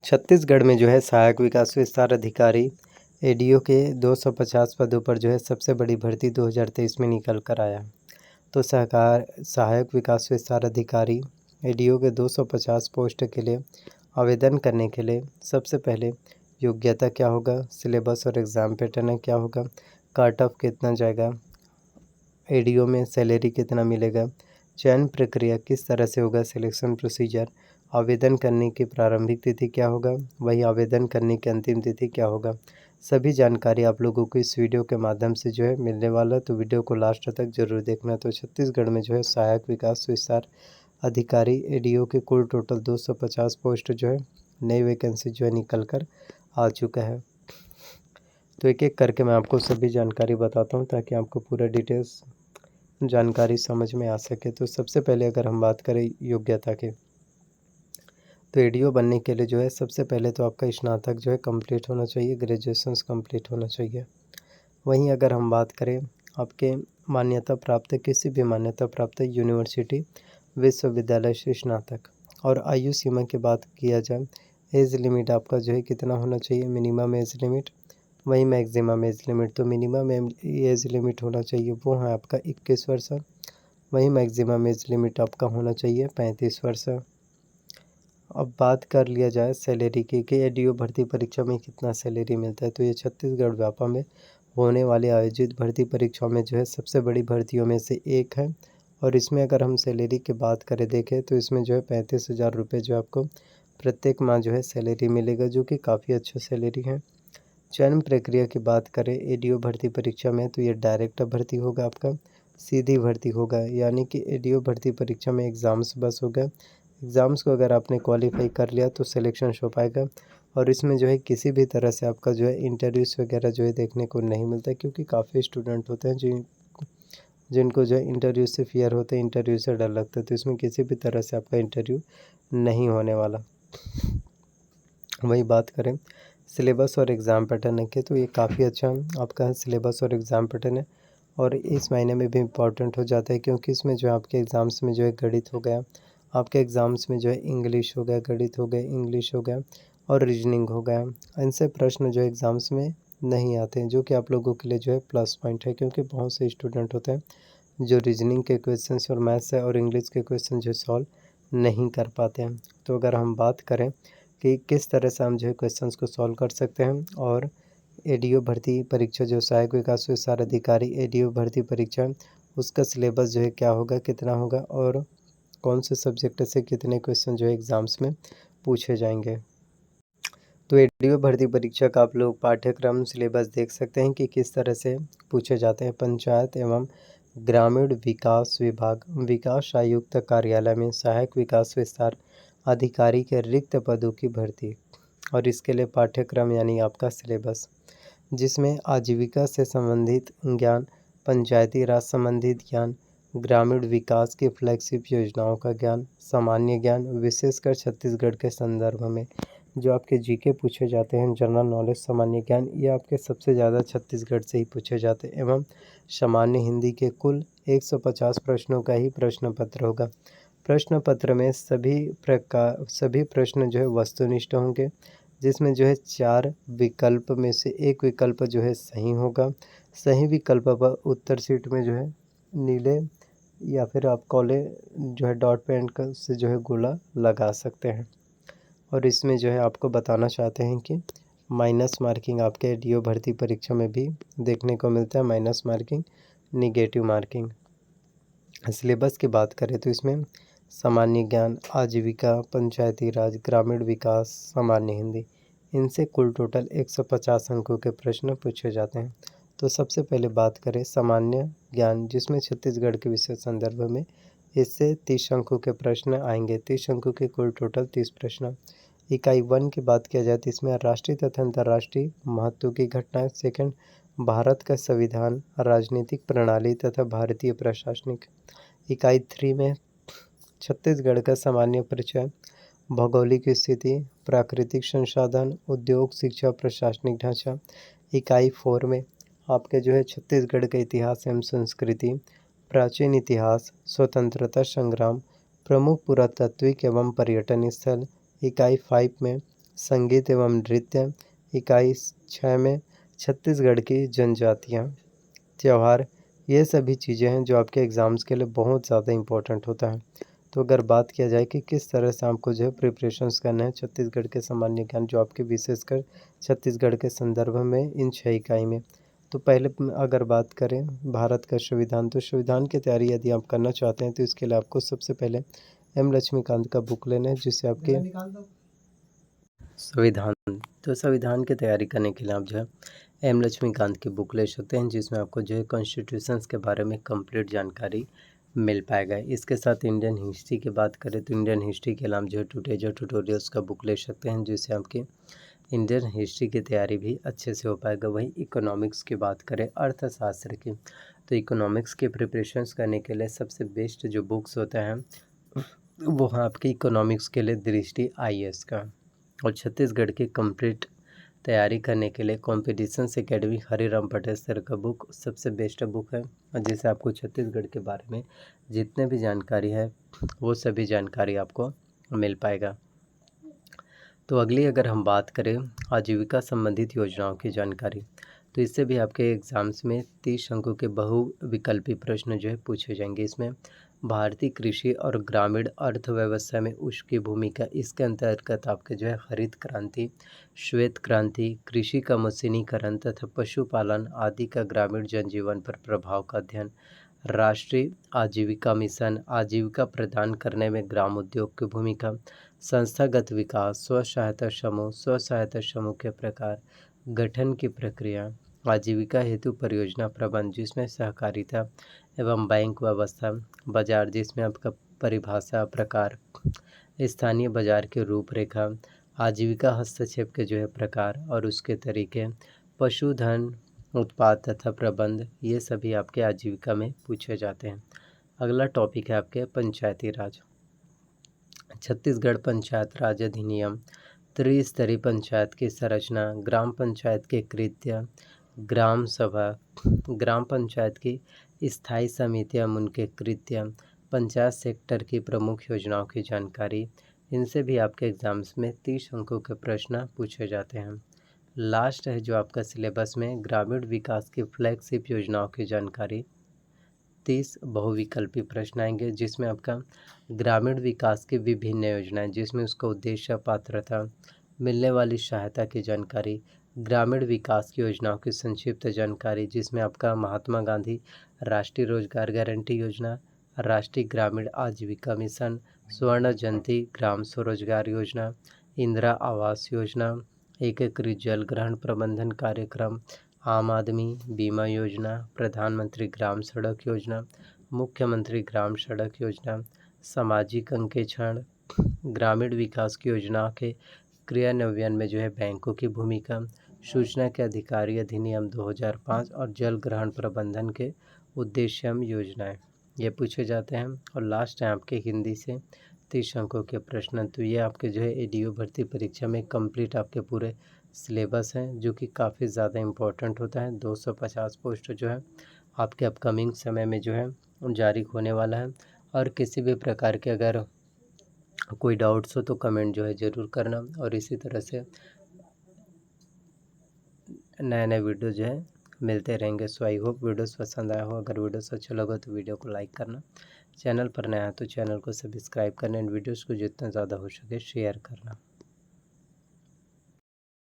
छत्तीसगढ़ में जो है सहायक विकास विस्तार अधिकारी एडीओ के 250 पदों पर जो है सबसे बड़ी भर्ती 2023 में निकल कर आया। तो सहायक विकास विस्तार अधिकारी एडीओ के 250 पोस्ट के लिए आवेदन करने के लिए सबसे पहले योग्यता क्या होगा, सिलेबस और एग्ज़ाम पैटर्न क्या होगा, कट ऑफ कितना जाएगा, एडीओ में सैलरी कितना मिलेगा, चयन प्रक्रिया किस तरह से होगा, सिलेक्शन प्रोसीजर, आवेदन करने की प्रारंभिक तिथि क्या होगा, वही आवेदन करने की अंतिम तिथि क्या होगा, सभी जानकारी आप लोगों को इस वीडियो के माध्यम से जो है मिलने वाला। तो वीडियो को लास्ट तक जरूर देखना। तो छत्तीसगढ़ में जो है सहायक विकास विस्तार अधिकारी एडीओ के कुल टोटल 250 पोस्ट जो है नई वैकेंसी जो है निकल कर आ चुका है। तो एक एक करके मैं आपको सभी जानकारी बताता हूँ ताकि आपको पूरा डिटेल्स जानकारी समझ में आ सके। तो सबसे पहले अगर हम बात करें योग्यता के, तो एडीओ बनने के लिए जो है सबसे पहले तो आपका स्नातक जो है कंप्लीट होना चाहिए, ग्रेजुएशंस कंप्लीट होना चाहिए। वहीं अगर हम बात करें आपके मान्यता प्राप्त किसी भी मान्यता प्राप्त यूनिवर्सिटी विश्वविद्यालय से स्नातक, और आयु सीमा की बात किया जाए, एज लिमिट आपका जो है कितना होना चाहिए, मिनिमम एज लिमिट, वहीं मैक्सिमम एज लिमिट। तो मिनिमम एज लिमिट होना चाहिए वो है आपका 21 वर्ष, वहीं मैक्सिमम एज लिमिट आपका होना चाहिए 35 वर्ष। अब बात कर लिया जाए सैलरी की कि एडीओ भर्ती परीक्षा में कितना सैलरी मिलता है। तो ये छत्तीसगढ़ व्यापा में होने वाले आयोजित भर्ती परीक्षा में जो है सबसे बड़ी भर्तियों में से एक है, और इसमें अगर हम सैलरी की बात करें देखें तो इसमें जो है 35,000 रुपये जो आपको प्रत्येक माह जो है सैलरी मिलेगा, जो कि काफ़ी अच्छा सैलरी है। चयन प्रक्रिया की बात करें एडीओ भर्ती परीक्षा में, तो ये डायरेक्ट भर्ती होगा, आपका सीधी भर्ती होगा, यानी कि एडीओ भर्ती परीक्षा में एग्ज़ाम्स बस होगा। एग्ज़ाम्स को अगर आपने क्वालिफाई कर लिया तो सिलेक्शन हो पाएगा, और इसमें जो है किसी भी तरह से आपका जो है इंटरव्यूज़ वगैरह जो है देखने को नहीं मिलता, क्योंकि काफ़ी स्टूडेंट होते हैं जिनको जो है इंटरव्यू से फियर होते हैं, इंटरव्यू से डर लगता है। तो इसमें किसी भी तरह से आपका इंटरव्यू नहीं होने वाला। वही बात करें सिलेबस और एग्ज़ाम पैटर्न के, तो ये काफ़ी अच्छा आपका सिलेबस और एग्ज़ाम पैटर्न है, और इस महीने में भी इम्पॉर्टेंट हो जाता है, क्योंकि इसमें जो आपके एग्ज़ाम्स में जो है गणित हो गया, आपके एग्ज़ाम्स में जो है इंग्लिश हो गया, गणित हो गया, इंग्लिश हो गया, और रीजनिंग हो गया। इनसे प्रश्न जो एग्ज़ाम्स में नहीं आते हैं, जो कि आप लोगों के लिए जो है प्लस पॉइंट है, क्योंकि बहुत से स्टूडेंट होते हैं जो रीजनिंग के क्वेश्चंस और मैथ्स और इंग्लिश के क्वेश्चन जो सॉल्व नहीं कर पाते हैं। तो अगर हम बात करें कि किस तरह से हम जो है क्वेश्चंस को सॉल्व कर सकते हैं, और एडीओ भर्ती परीक्षा जो सहायक विकास विस्तार अधिकारी एडीओ भर्ती परीक्षा, उसका सिलेबस जो है क्या होगा, कितना होगा, और कौन से सब्जेक्ट से कितने क्वेश्चन जो है एग्ज़ाम्स में पूछे जाएंगे। तो एडीओ भर्ती परीक्षा का आप लोग पाठ्यक्रम सिलेबस देख सकते हैं कि किस तरह से पूछे जाते हैं। पंचायत एवं ग्रामीण विकास विभाग विकास आयुक्त कार्यालय में सहायक विकास विस्तार अधिकारी के रिक्त पदों की भर्ती, और इसके लिए पाठ्यक्रम यानी आपका सिलेबस, जिसमें आजीविका से संबंधित ज्ञान, पंचायती राज संबंधित ज्ञान, ग्रामीण विकास की फ्लैगशिप योजनाओं का ज्ञान, सामान्य ज्ञान, विशेषकर छत्तीसगढ़ के संदर्भ में जो आपके जीके पूछे जाते हैं, जनरल नॉलेज, सामान्य ज्ञान, ये आपके सबसे ज़्यादा छत्तीसगढ़ से ही पूछे जाते हैं, एवं सामान्य हिंदी के कुल 150 प्रश्नों का ही प्रश्न पत्र होगा। प्रश्न पत्र में सभी प्रश्न जो है वस्तुनिष्ठ होंगे, जिसमें जो है 4 विकल्प में से एक विकल्प जो है सही होगा। सही विकल्प पर उत्तर सीट में जो है नीले या फिर आप काले जो है डॉट पेन का से जो है गोला लगा सकते हैं। और इसमें जो है आपको बताना चाहते हैं कि माइनस मार्किंग आपके एडीओ भर्ती परीक्षा में भी देखने को मिलता है, minus marking, negative marking. Syllabus की बात करें तो इसमें सामान्य ज्ञान, आजीविका, पंचायती राज, ग्रामीण विकास, सामान्य हिंदी, इनसे कुल टोटल 150 अंकों के प्रश्न पूछे जाते हैं। तो सबसे पहले बात करें सामान्य ज्ञान, जिसमें छत्तीसगढ़ के विषय संदर्भ में इससे 30 अंकों के प्रश्न आएंगे। 30 अंकों के कुल टोटल 30 प्रश्न। इकाई 1 की बात किया जाए तो इसमें राष्ट्रीय तथा अंतर्राष्ट्रीय महत्व की घटनाएं। सेकंड, भारत का संविधान, राजनीतिक प्रणाली तथा भारतीय प्रशासनिक। इकाई 3 में छत्तीसगढ़ का सामान्य परिचय, भौगोलिक स्थिति, प्राकृतिक संसाधन, उद्योग, शिक्षा, प्रशासनिक ढांचा। इकाई 4 में आपके जो है छत्तीसगढ़ का इतिहास एवं संस्कृति, प्राचीन इतिहास, स्वतंत्रता संग्राम, प्रमुख पुरातात्विक एवं पर्यटन स्थल। इकाई 5 में संगीत एवं नृत्य। इकाई 6 में छत्तीसगढ़ की जनजातियाँ। त्योहार। ये सभी चीज़ें हैं जो आपके एग्ज़ाम्स के लिए बहुत ज़्यादा इम्पोर्टेंट होता है। तो अगर बात किया जाए कि किस तरह से आपको जो है प्रिपरेशंस करना है छत्तीसगढ़ के सामान्य ज्ञान जो आपके विशेषकर छत्तीसगढ़ के संदर्भ में इन 6 इकाई में। तो पहले अगर बात करें भारत का संविधान, तो संविधान की तैयारी यदि आप करना चाहते हैं तो इसके लिए आपको सबसे पहले एम लक्ष्मीकांत का बुक लेना है, जिससे आपके संविधान, तो संविधान की तैयारी करने के लिए आप जो है एम लक्ष्मीकांत की बुक ले सकते हैं, जिसमें आपको जो है कॉन्स्टिट्यूशंस के बारे में कंप्लीट जानकारी मिल पाएगा। इसके साथ इंडियन हिस्ट्री की बात करें तो इंडियन हिस्ट्री के लिए आप जो है टुडेज ट्यूटोरियल्स का बुक ले सकते हैं, जिससे आपकी इंडियन हिस्ट्री की तैयारी भी अच्छे से हो पाएगा। वहीं इकोनॉमिक्स की बात करें, अर्थशास्त्र की, तो इकोनॉमिक्स की प्रिपरेशंस करने के लिए सबसे बेस्ट जो बुक्स होते हैं वो हैं आपकी इकोनॉमिक्स के लिए दृष्टि IAS का। और छत्तीसगढ़ की कंप्लीट तैयारी करने के लिए competitions academy Hariram Patel sir का बुक सबसे बेस्ट बुक है, और जिससे आपको छत्तीसगढ़ के बारे में जितने भी जानकारी है वो सभी जानकारी आपको मिल पाएगा। तो अगली अगर हम बात करें आजीविका संबंधित योजनाओं की जानकारी, तो इससे भी आपके एग्ज़ाम्स में 30 अंकों के बहुविकल्पी प्रश्न जो है पूछे जाएंगे। इसमें भारतीय कृषि और ग्रामीण अर्थव्यवस्था में उसकी भूमिका, इसके अंतर्गत आपके जो है हरित क्रांति, श्वेत क्रांति, कृषि का मशीनीकरण तथा पशुपालन आदि का ग्रामीण जनजीवन पर प्रभाव का अध्ययन, राष्ट्रीय आजीविका मिशन, आजीविका प्रदान करने में ग्राम उद्योग की भूमिका, संस्थागत विकास, स्व सहायता समूह के प्रकार, गठन की प्रक्रिया, आजीविका हेतु परियोजना प्रबंध जिसमें सहकारिता एवं बैंक व्यवस्था, बाजार जिसमें आपका परिभाषा प्रकार, स्थानीय बाजार की रूपरेखा, आजीविका हस्तक्षेप के जो है प्रकार और उसके तरीके, पशुधन उत्पाद तथा प्रबंध, ये सभी आपके आजीविका में पूछे जाते हैं। अगला टॉपिक है आपके पंचायती राज। छत्तीसगढ़ पंचायत राज अधिनियम, त्रिस्तरीय पंचायत की संरचना, ग्राम पंचायत के कृत्य, ग्राम सभा, ग्राम पंचायत की स्थायी समितियां उनके कृत्य, पंचायत सेक्टर की प्रमुख योजनाओं की जानकारी, इनसे भी आपके एग्जाम्स में 30 अंकों के प्रश्न पूछे जाते हैं। लास्ट है जो आपका सिलेबस में ग्रामीण विकास की फ्लैगशिप योजनाओं की जानकारी, 30 बहुविकल्पी प्रश्न आएंगे, जिसमें आपका ग्रामीण विकास की विभिन्न योजनाएं, जिसमें उसका उद्देश्य, पात्रता, मिलने वाली सहायता की जानकारी, ग्रामीण विकास की योजनाओं की संक्षिप्त जानकारी, जिसमें आपका महात्मा गांधी राष्ट्रीय रोजगार गारंटी योजना, राष्ट्रीय ग्रामीण आजीविका मिशन, स्वर्ण जयंती ग्राम स्वरोजगार योजना, इंदिरा आवास योजना, एकीकृत जल ग्रहण प्रबंधन कार्यक्रम, आम आदमी बीमा योजना, प्रधानमंत्री ग्राम सड़क योजना, मुख्यमंत्री ग्राम सड़क योजना, सामाजिक अंकेक्षण, ग्रामीण विकास की योजना के क्रियान्वयन में जो है बैंकों की भूमिका, सूचना के अधिकारी अधिनियम 2005 और जल ग्रहण प्रबंधन के उद्देश्यम योजनाएं, ये पूछे जाते हैं। और लास्ट है आपके हिंदी से 30 अंकों के प्रश्न। तो ये आपके जो है ADO भर्ती परीक्षा में कंप्लीट आपके पूरे सिलेबस हैं, जो कि काफ़ी ज़्यादा इम्पोर्टेंट होता है। 250 पोस्ट जो है आपके अपकमिंग समय में जो है जारी होने वाला है। और किसी भी प्रकार के अगर कोई डाउट्स हो तो कमेंट जो है ज़रूर करना, और इसी तरह से नए नए वीडियो जो है मिलते रहेंगे। सो आई होप वीडियोस पसंद आया हो। अगर वीडियोस अच्छा लगा तो वीडियो को लाइक करना, चैनल पर नया है तो चैनल को सब्सक्राइब करना, इन वीडियोस को जितना ज़्यादा हो सके शेयर करना।